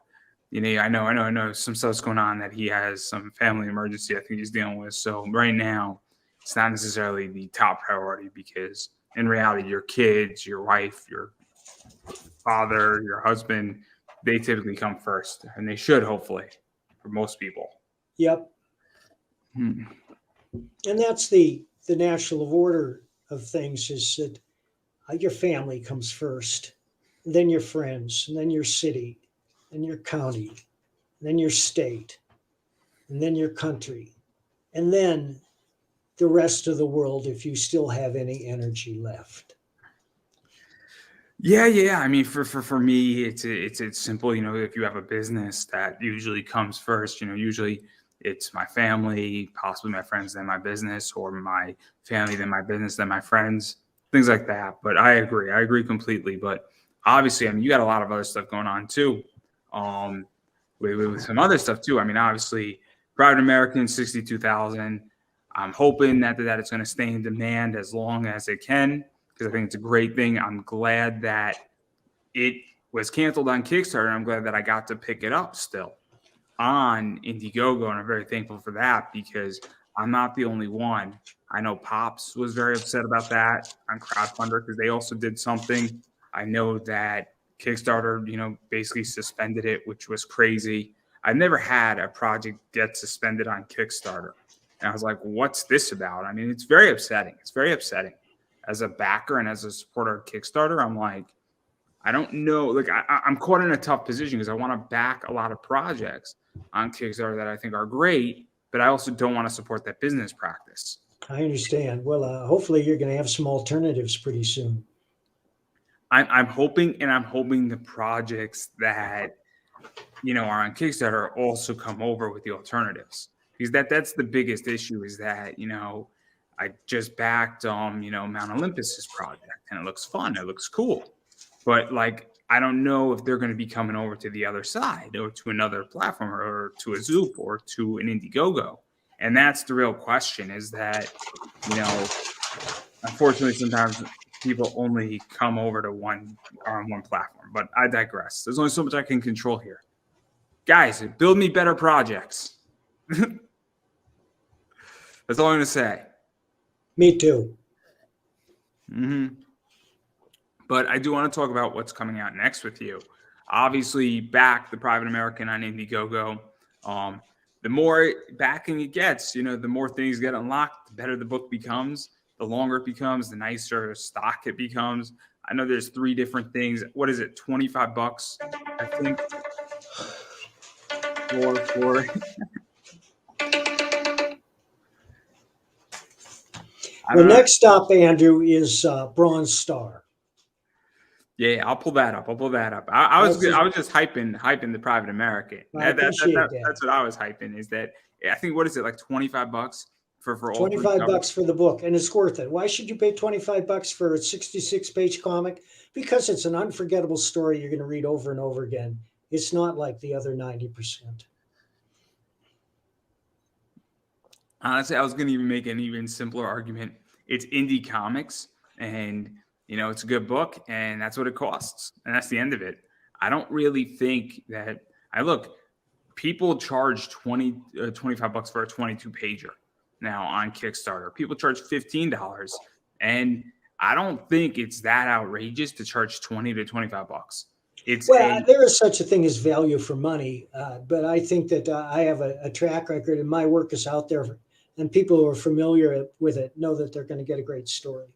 know some stuff's going on that he has some family emergency I think he's dealing with. So right now, it's not necessarily the top priority because, in reality, your kids, your wife, your father, your husband, they typically come first, and they should, hopefully, for most people. Yep. And that's the natural order of things, is that your family comes first, and then your friends, and then your city, and your county, and then your state, and then your country, and then the rest of the world if you still have any energy left. Yeah. I mean, for me, it's simple. If you have a business, that usually comes first. Usually it's my family, possibly my friends, then my business, or my family, then my business, then my friends, things like that. But I agree completely. But obviously, I mean, you got a lot of other stuff going on too, with some other stuff too. I mean, obviously, Private American, 62,000. I'm hoping that it's going to stay in demand as long as it can, because I think it's a great thing. I'm glad that it was canceled on Kickstarter. And I'm glad that I got to pick it up still on Indiegogo, and I'm very thankful for that because I'm not the only one. I know Pops was very upset about that on Crowdfunder because they also did something. I know that Kickstarter, basically suspended it, which was crazy. I've never had a project get suspended on Kickstarter. And I was like, what's this about? I mean, it's very upsetting. It's very upsetting. As a backer and as a supporter of Kickstarter, I'm like, I don't know. Like, I'm caught in a tough position because I want to back a lot of projects on Kickstarter that I think are great, but I also don't want to support that business practice. I understand. Well, hopefully you're going to have some alternatives pretty soon. I'm hoping the projects that are on Kickstarter also come over with the alternatives, because that's the biggest issue is that I just backed Mount Olympus's project and it looks fun, it looks cool, but like I don't know if they're going to be coming over to the other side or to another platform or to a Zoop or to an Indiegogo, and that's the real question. Is that unfortunately sometimes people only come over to one platform, but I digress. There's only so much I can control here. Guys, build me better projects. That's all I'm going to say. Me too. But I do want to talk about what's coming out next with you. Obviously, back the Private American on Indiegogo. The more backing it gets, the more things get unlocked, the better the book becomes. The longer it becomes, the nicer stock it becomes. I know there's 3 different things. What is it? $25, I think. For The next stop, Andrew, is Bronze Star. Yeah, I'll pull that up. I was just hyping the Private American. That's what I was hyping. Is that I think, what is it, like $25 for all $25 for the book, and it's worth it. Why should you pay $25 for a 66-page comic? Because it's an unforgettable story you're going to read over and over again. It's not like the other 90%. Honestly, I was going to even make an even simpler argument. It's indie comics, and it's a good book, and that's what it costs, and that's the end of it. I don't really think that people charge $25 for a 22-pager now on Kickstarter. People charge $15, and I don't think it's that outrageous to charge $20 to $25. There is such a thing as value for money, but I think that I have a track record, and my work is out there, and people who are familiar with it know that they're going to get a great story.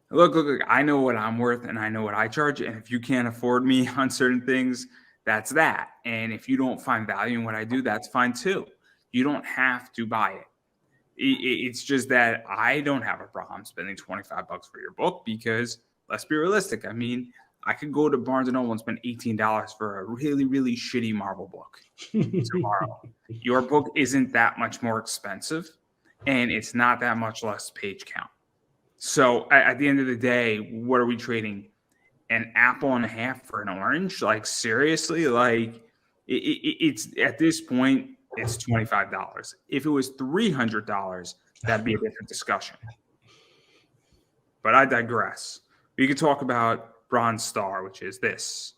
Look, I know what I'm worth, and I know what I charge, and if you can't afford me on certain things, that's that. And if you don't find value in what I do, that's fine too. You don't have to buy it. It's just that I don't have a problem spending $25 for your book because, let's be realistic. I mean, I could go to Barnes & Noble and spend $18 for a really, really shitty Marvel book tomorrow. Your book isn't that much more expensive, and it's not that much less page count. So at the end of the day, what are we trading? An apple and a half for an orange? Like, seriously? Like, it's at this point, it's $25. If it was $300, that'd be a different discussion. But I digress. We could talk about Bronze Star, which is this.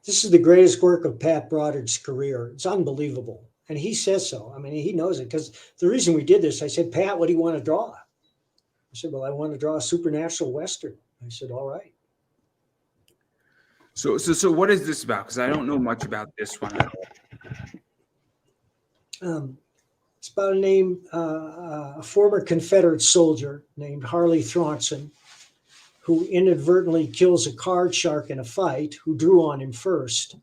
This is the greatest work of Pat Broderick's career. It's unbelievable. And he says so. I mean, he knows it, because the reason we did this, I said, Pat, what do you want to draw? I said, well, I want to draw a supernatural Western. I said, all right. So what is this about? Because I don't know much about this one at all. It's about a former Confederate soldier named Harley Thronson, who inadvertently kills a card shark in a fight, who drew on him first.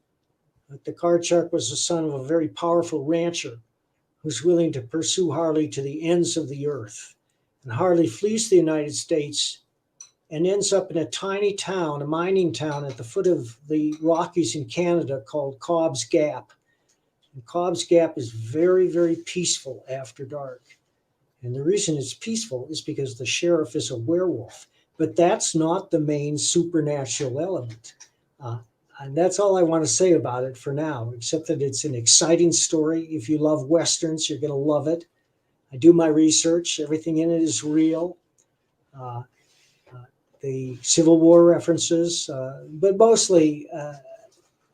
But the card shark was the son of a very powerful rancher who's willing to pursue Harley to the ends of the earth. And Harley flees the United States and ends up in a tiny town, a mining town at the foot of the Rockies in Canada called Cobb's Gap. And Cobb's Gap is very, very peaceful after dark. And the reason it's peaceful is because the sheriff is a werewolf. But that's not the main supernatural element. And that's all I want to say about it for now, except that it's an exciting story. If you love Westerns, you're going to love it. I do my research. Everything in it is real. The Civil War references, but mostly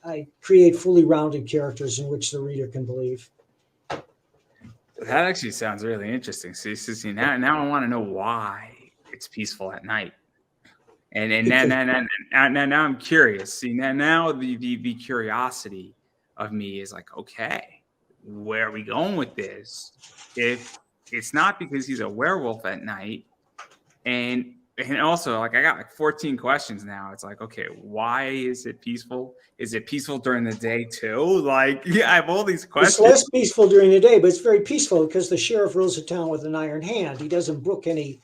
I create fully rounded characters in which the reader can believe. That actually sounds really interesting. See, now I want to know why it's peaceful at night. And now I'm curious. See, now the curiosity of me is like, okay, where are we going with this? If it's not because he's a werewolf at night, and also like I got like 14 questions now. It's like, okay, why is it peaceful? Is it peaceful during the day too? Like, yeah, I have all these It's questions. less peaceful during the day, but it's very peaceful because the sheriff rules the town with an iron hand. He doesn't brook any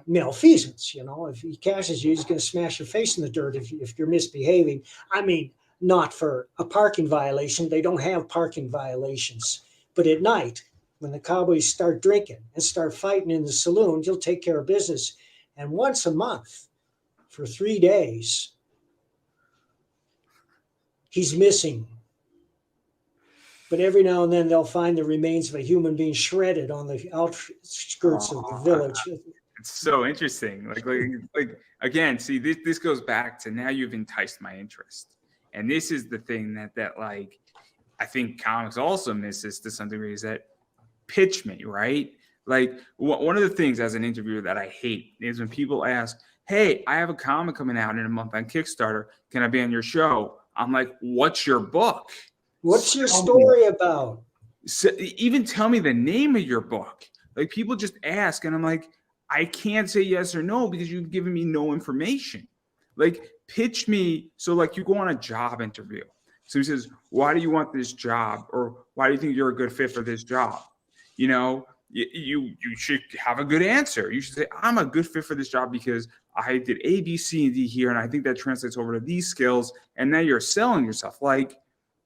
malfeasance. You know, if he catches you, he's going to smash your face in the dirt if you're misbehaving. I mean, not for a parking violation. They don't have parking violations. But at night, when the cowboys start drinking and start fighting in the saloon, you'll take care of business. And once a month for 3 days, he's missing. But every now and then they'll find the remains of a human being shredded on the outskirts of the village. It's so interesting. Like again, see, this goes back to now you've enticed my interest. And this is the thing that like I think comics also misses to some degree is that pitch me, right? Like one of the things as an interviewer that I hate is when people ask, hey, I have a comic coming out in a month on Kickstarter. Can I be on your show? I'm like, what's your book? What's your story about? So even tell me the name of your book. Like people just ask, and I'm like, I can't say yes or no because you've given me no information. Like pitch me. So like you go on a job interview. So he says, why do you want this job? Or why do you think you're a good fit for this job? You know, you should have a good answer. You should say, I'm a good fit for this job because I did A, B, C, and D here. And I think that translates over to these skills. And now you're selling yourself. Like,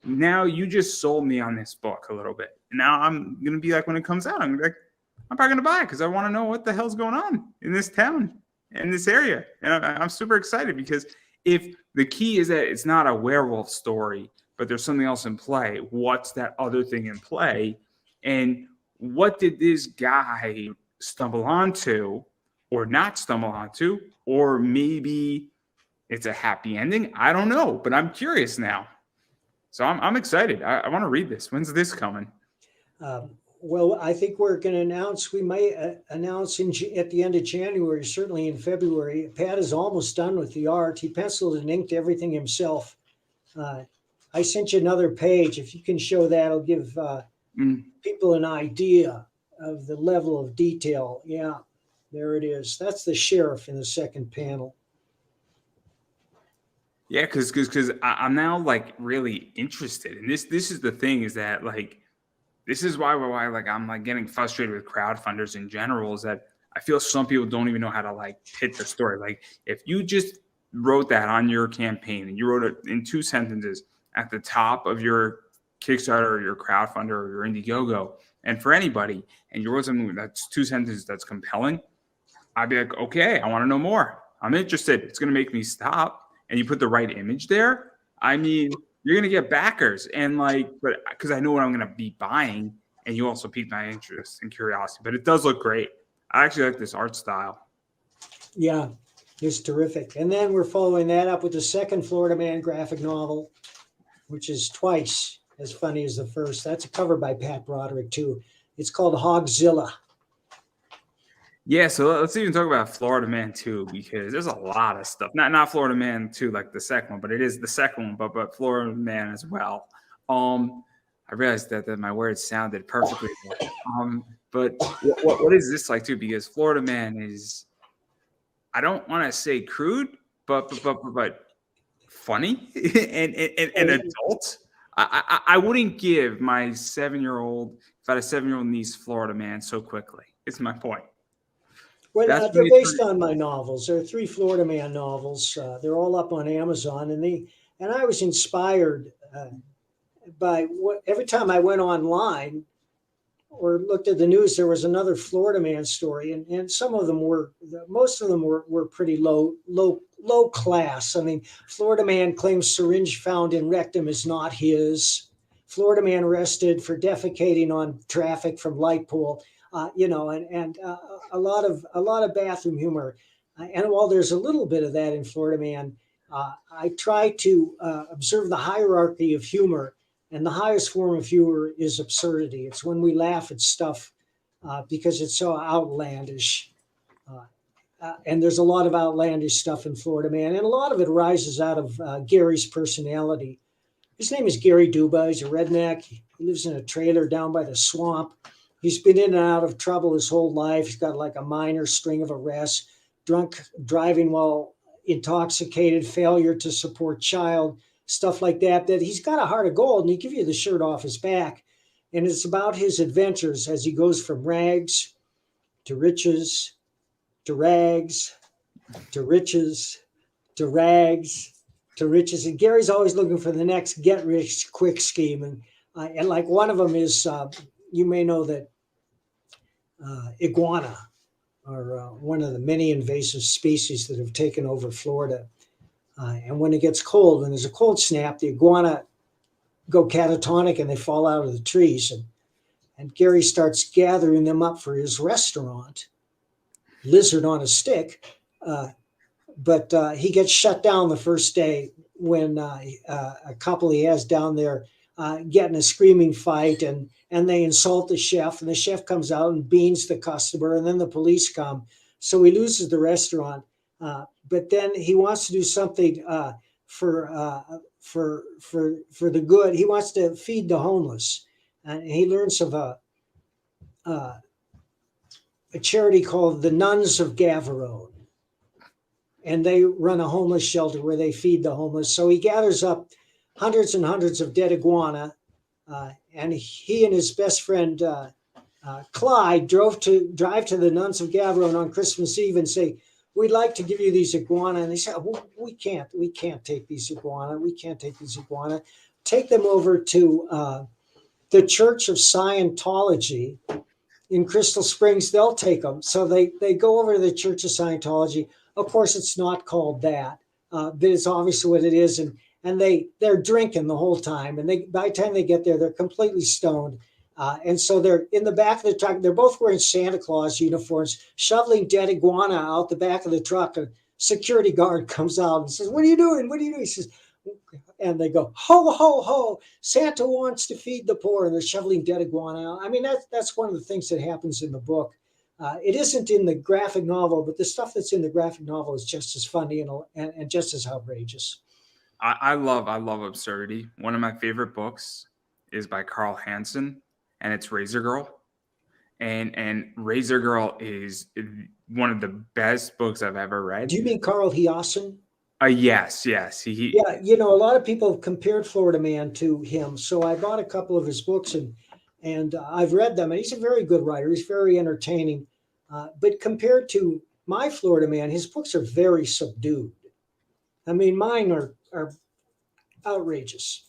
now you just sold me on this book a little bit. And now I'm going to be like, when it comes out, I'm like, I'm probably going to buy it because I want to know what the hell's going on in this town, in this area. And I'm super excited because if the key is that it's not a werewolf story, but there's something else in play, what's that other thing in play? And what did this guy stumble onto or not stumble onto? Or maybe it's a happy ending. I don't know, but I'm curious now. So I'm excited. I want to read this. When's this coming? Well, I think we're going to announce. We may announce at the end of January, certainly in February. Pat is almost done with the art. He penciled and inked everything himself. I sent you another page. If you can show that, it'll give people an idea of the level of detail. Yeah, there it is. That's the sheriff in the second panel. Yeah, because I'm now like really interested, and this is the thing is that like this is why like I'm like getting frustrated with crowdfunders in general is that I feel some people don't even know how to like hit the story. Like if you just wrote that on your campaign and you wrote it in 2 sentences at the top of your Kickstarter or your crowdfunder or your Indiegogo, and for anybody, and you wrote something that's 2 sentences that's compelling, I'd be like, okay, I want to know more. I'm interested. It's going to make me stop. And you put the right image there, I mean, you're going to get backers. And like, but because I know what I'm going to be buying, and you also piqued my interest and curiosity. But it does look great. I actually like this art style. Yeah, it's terrific. And then we're following that up with the second Florida Man graphic novel, which is twice as funny as the first. That's a cover by Pat Broderick, too. It's called Hogzilla. Yeah, so let's even talk about Florida Man 2 because there's a lot of stuff. Not Florida Man 2 like the second one, but it is the second one, but Florida Man as well. I realized that my words sounded perfectly. But what is this like too? Because Florida Man is, I don't want to say crude, but funny and adult. I wouldn't give my 7-year-old, if I had a 7-year-old niece, Florida Man so quickly. It's my point. Well, they're based on my novels. There are 3 Florida Man novels. They're all up on Amazon, and I was inspired by every time I went online or looked at the news, there was another Florida Man story, and most of them were pretty low class. I mean, Florida Man claims syringe found in rectum is not his. Florida Man arrested for defecating on traffic from light pole. And a lot of bathroom humor. And while there's a little bit of that in Florida Man, I try to observe the hierarchy of humor And the highest form of humor is absurdity. It's when we laugh at stuff because it's so outlandish. And there's a lot of outlandish stuff in Florida Man, and a lot of it arises out of Gary's personality. His name is Gary Duba. He's a redneck. He lives in a trailer down by the swamp. He's been in and out of trouble his whole life. He's got like a minor string of arrests, drunk driving while intoxicated, failure to support child, stuff like that, that he's got a heart of gold, and he give you the shirt off his back. And it's about his adventures as he goes from rags to riches to rags to riches to rags to riches. And Gary's always looking for the next get rich quick scheme. And like one of them is, you may know that iguana are one of the many invasive species that have taken over Florida. And when it gets cold, when there's a cold snap, the iguana go catatonic and they fall out of the trees. And Gary starts gathering them up for his restaurant, Lizard on a Stick. But he gets shut down the first day when a couple he has down there get in a screaming fight, and they insult the chef, and the chef comes out and beans the customer, and then the police come. So he loses the restaurant. But then he wants to do something for the good. He wants to feed the homeless, and he learns of a charity called the Nuns of Gavarone, and they run a homeless shelter where they feed the homeless. So he gathers up hundreds and hundreds of dead iguana, and he and his best friend Clyde drive to the Nuns of Gavarone on Christmas Eve and say, "We'd like to give you these iguana." And they said, we can't take these iguana. We can't take these iguana. Take them over to the Church of Scientology in Crystal Springs. They'll take them. So they go over to the Church of Scientology. Of course, it's not called that, but it's obviously what it is. And they're drinking the whole time. And by the time they get there, they're completely stoned. And so they're in the back of the truck. They're both wearing Santa Claus uniforms, shoveling dead iguana out the back of the truck. A security guard comes out and says, "What are you doing? What are you doing?" He says, and they go, "Ho, ho, ho, Santa wants to feed the poor." And they're shoveling dead iguana out. I mean, that's one of the things that happens in the book. It isn't in the graphic novel, but the stuff that's in the graphic novel is just as funny and just as outrageous. I love absurdity. One of my favorite books is by Carl Hansen, and it's Razor Girl. And Razor Girl is one of the best books I've ever read. Do you mean Carl Hiaasen? Yes. Yeah, a lot of people have compared Florida Man to him. So I bought a couple of his books and I've read them. And he's a very good writer. He's very entertaining. But compared to my Florida Man, his books are very subdued. I mean, mine are outrageous.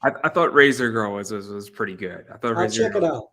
I thought Razor Girl was pretty good. I thought I'll check it out.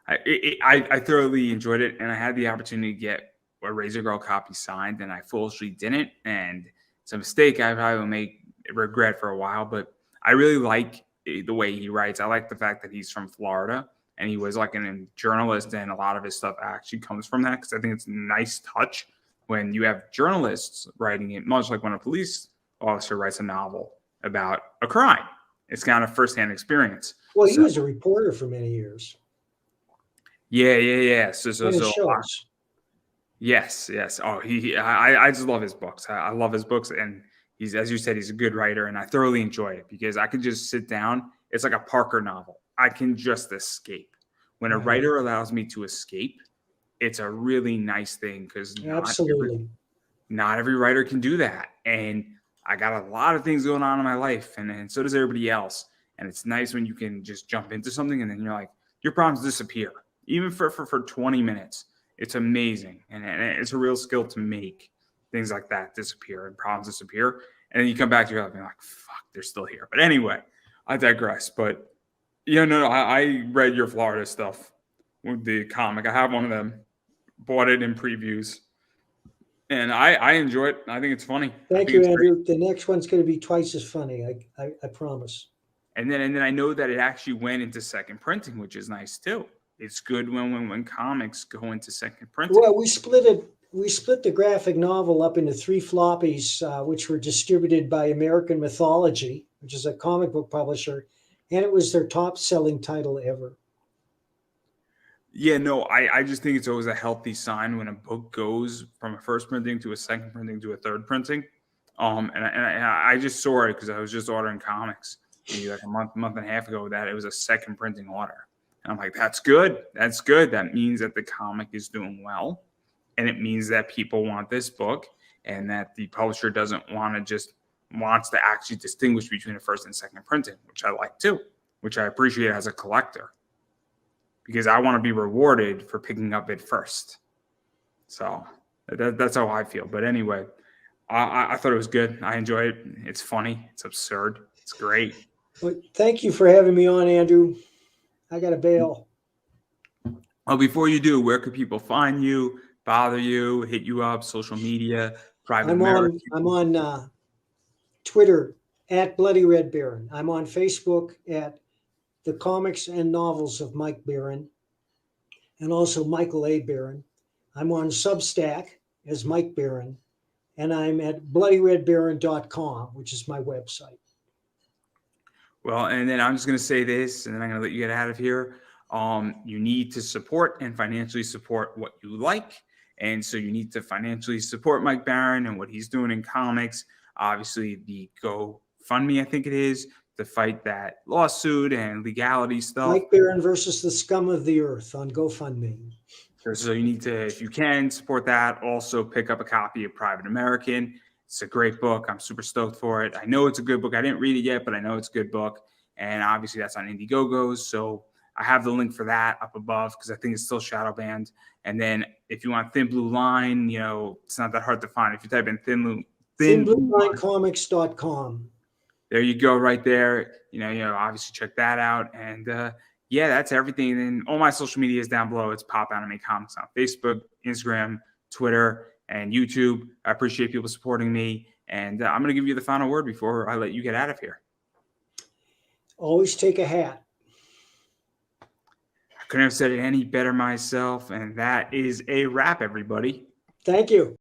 I thoroughly enjoyed it, and I had the opportunity to get a Razor Girl copy signed, and I foolishly didn't. And it's a mistake I probably will make regret for a while, but I really like the way he writes. I like the fact that he's from Florida, and he was like a journalist, and a lot of his stuff actually comes from that, because I think it's a nice touch when you have journalists writing it, much like when a police officer writes a novel about a crime. It's kind of firsthand experience. Well, he was a reporter for many years. Yeah. So shows. Yes. Oh, I just love his books. I love his books, and he's, as you said, he's a good writer, and I thoroughly enjoy it because I could just sit down. It's like a Parker novel. I can just escape. When a writer allows me to escape, it's a really nice thing, because not every writer can do that. And I got a lot of things going on in my life, and so does everybody else. And it's nice when you can just jump into something, and then you're like, your problems disappear, even for 20 minutes. It's amazing. And it's a real skill to make things like that disappear and problems disappear. And then you come back to your life and you're like, fuck, they're still here. But anyway, I digress. But I read your Florida stuff with the comic. I have one of them, bought it in previews. And I enjoy it. I think it's funny. Thank you, Andrew. Great. The next one's going to be twice as funny. I promise. And then I know that it actually went into second printing, which is nice too. It's good when comics go into second printing. Well, we split the graphic novel up into 3 floppies, which were distributed by American Mythology, which is a comic book publisher, And it was their top selling title ever. Yeah, no, I just think it's always a healthy sign when a book goes from a first printing to a second printing to a third printing. I just saw it because I was just ordering comics maybe like a month and a half ago that it was a second printing order. And I'm like, that's good. That's good. That means that the comic is doing well. And it means that people want this book and that the publisher doesn't want to just wants to actually distinguish between a first and second printing, which I like too, which I appreciate as a collector because I want to be rewarded for picking up it first. So that's how I feel. But anyway, I thought it was good. I enjoy it. It's funny. It's absurd. It's great. Well, thank you for having me on, Andrew. I got to bail. Well, before you do, where could people find you, bother you, hit you up, social media, private American? I'm on Twitter at Bloody Red Baron. I'm on Facebook at The Comics and Novels of Mike Baron and also Michael A. Baron. I'm on Substack as Mike Baron, and I'm at bloodyredbaron.com, which is my website. Well, and then I'm just going to say this, and then I'm going to let you get out of here. You need to support and financially support what you like. And so you need to financially support Mike Baron and what he's doing in comics. Obviously, the GoFundMe, I think it is, to fight that lawsuit and legality stuff. Mike Baron versus the Scum of the Earth on GoFundMe. So you need to, if you can, support that. Also pick up a copy of Private American. It's a great book. I'm super stoked for it. I know it's a good book. I didn't read it yet, but I know it's a good book. And obviously that's on Indiegogo. So I have the link for that up above because I think it's still shadow banned. And then if you want Thin Blue Line, it's not that hard to find. If you type in thinbluelinecomics.com. There you go, right there. Obviously check that out. And yeah, that's everything. And all my social media is down below. It's Pop Anime Comics on Facebook, Instagram, Twitter, and YouTube. I appreciate people supporting me. And I'm going to give you the final word before I let you get out of here. Always take a hat. I couldn't have said it any better myself. And that is a wrap, everybody. Thank you.